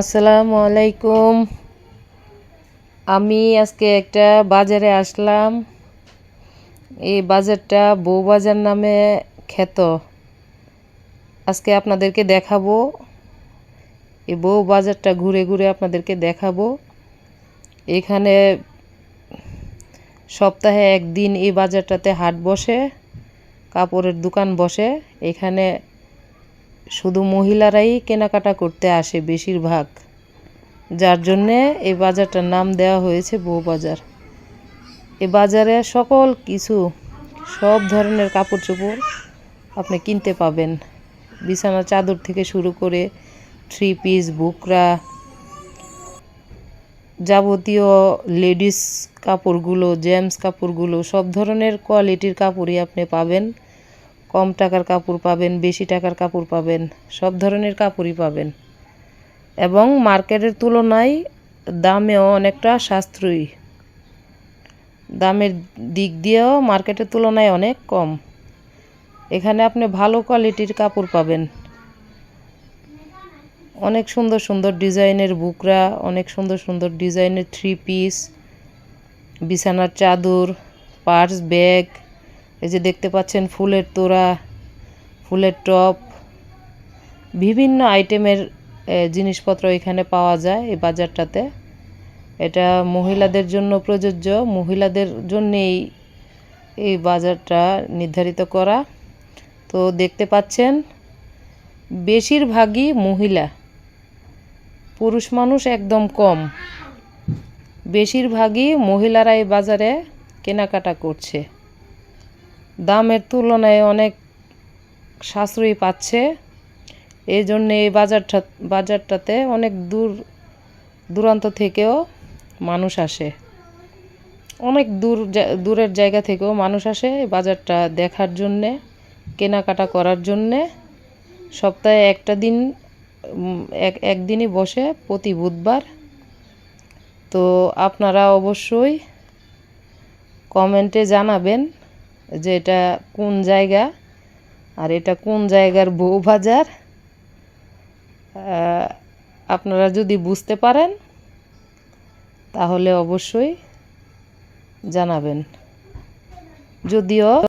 আসসালামু আলাইকুম। আমি আজকে একটা বাজারে আসলাম। এই বাজারটা বউবাজার নামে খ্যাত। আজকে আপনাদেরকে দেখাবো, এই বউ বাজারটা ঘুরে ঘুরে আপনাদেরকে দেখাবো। এখানে সপ্তাহে একদিন এই বাজারটাতে হাট বসে, কাপড়ের দোকান বসে। এখানে শুধু মহিলারাই কেনাকাটা করতে আসে বেশিরভাগ, যার জন্যে এই বাজারটার নাম দেওয়া হয়েছে বউবাজার। এই বাজারে সকল কিছু, সব ধরনের কাপড় চোপড় আপনি কিনতে পাবেন। বিছানার চাদর থেকে শুরু করে থ্রি পিস, বুকরা, যাবতীয় লেডিস কাপড়গুলো, জেন্টস কাপড়গুলো, সব ধরনের কোয়ালিটির কাপড়ই আপনি পাবেন। কম টাকার কাপড় পাবেন, বেশি টাকার কাপড় পাবেন, সব ধরনের কাপড়ই পাবেন। এবং মার্কেটের তুলনায় দামেও অনেকটা সাশ্রয়ী। দামের দিক দিয়েও মার্কেটের তুলনায় অনেক কম। এখানে আপনি ভালো কোয়ালিটির কাপড় পাবেন। অনেক সুন্দর সুন্দর ডিজাইনের বুকরা, অনেক সুন্দর সুন্দর ডিজাইনের থ্রি পিস, বিছানার চাদর, পার্স, ব্যাগ, এই যে দেখতে পাচ্ছেন ফুলের তোড়া, ফুলের টপ, বিভিন্ন আইটেমের জিনিসপত্র এখানে পাওয়া যায় এই বাজারটাতে। এটা মহিলাদের জন্য প্রযোজ্য, মহিলাদের জন্যেই এই বাজারটা নির্ধারিত করা। তো দেখতে পাচ্ছেন বেশিরভাগই মহিলা, পুরুষ মানুষ একদম কম। বেশিরভাগই মহিলারা এই বাজারে কেনাকাটা করছে। দামের তুলনায় অনেক সাশ্রয়ী পাচ্ছে। এই জন্যে এই বাজারটাতে অনেক দূরান্ত থেকেও মানুষ আসে। অনেক দূরের জায়গা থেকেও মানুষ আসে এই বাজারটা দেখার জন্যে, কেনাকাটা করার জন্যে। সপ্তাহে একটা দিন, একদিনই বসে, প্রতি বুধবার। তো আপনারা অবশ্যই কমেন্টে জানাবেন যে এটা কোন জায়গা আর এটা কোন জায়গার বউবাজার। আপনারা যদি বুঝতে পারেন তাহলে অবশ্যই জানাবেন। যদিও